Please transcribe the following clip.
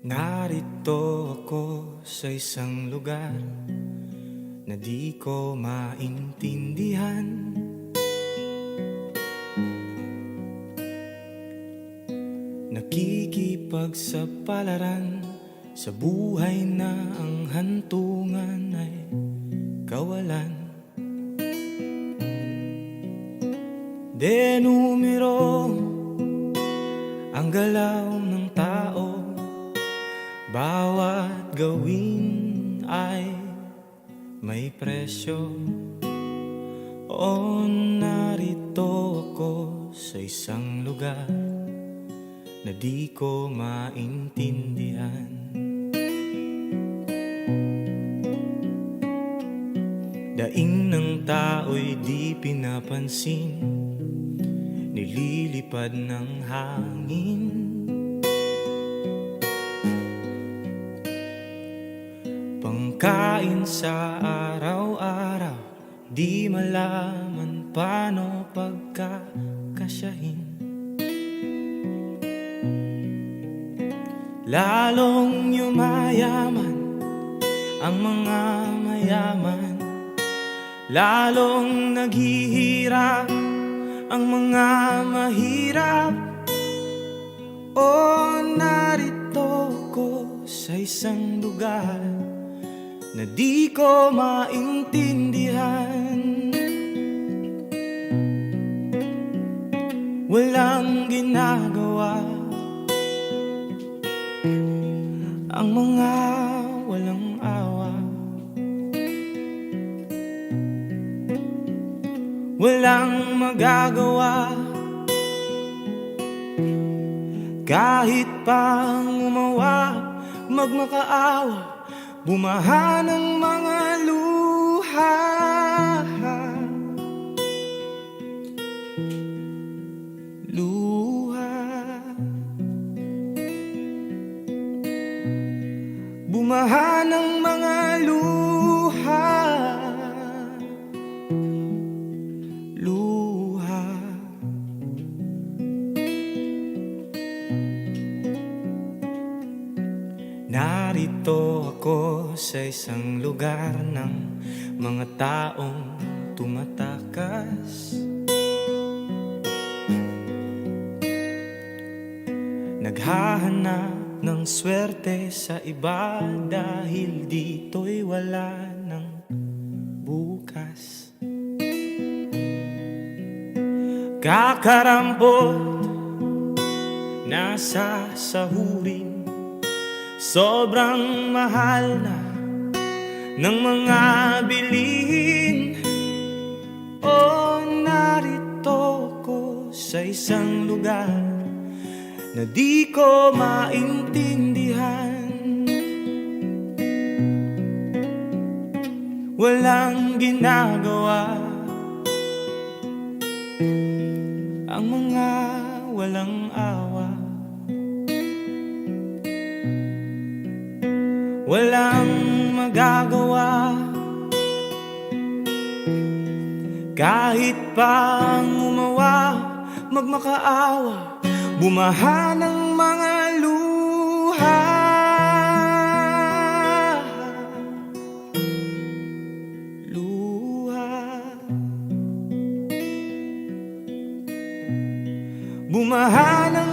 Narito ako sa isang lugar na di ko maintindihan. Nakikipagsapalaran sa buhay na ang hantungan ay kawalan. Denumero ang galaw ng tao, bawat gawin ay may presyo. O narito ako sa isang lugar na di ko maintindihan. Daing ng tao'y di pinapansin, nililipad ng hangin. Pangkain sa araw-araw, di malaman paano pagkakasyahin. Lalong yumayaman ang mga mayaman, lalong naghihirap ang mga mahirap. O narito ko sa isang lugar na di ko maintindihan. Walang ginagawa ang mga walang awa. Walang magagawa kahit pang umawa, magmakaawa, bumaha ng mga luha. Luha, bumaha ng mga luha. Luha. Narito ako sa isang lugar ng mga taong tumatakas, naghahanap ng swerte sa iba dahil dito'y wala ng bukas. Kakarampot, nasa sahurin, sobrang mahal na ng mga bilihin. O narito ko sa isang lugar na di ko maintindihan. Walang ginagawa ang mga walang awa. Walang magagawa kahit pang umawa, magmakaawa, bumaha ng mga luha. Luha, bumaha ng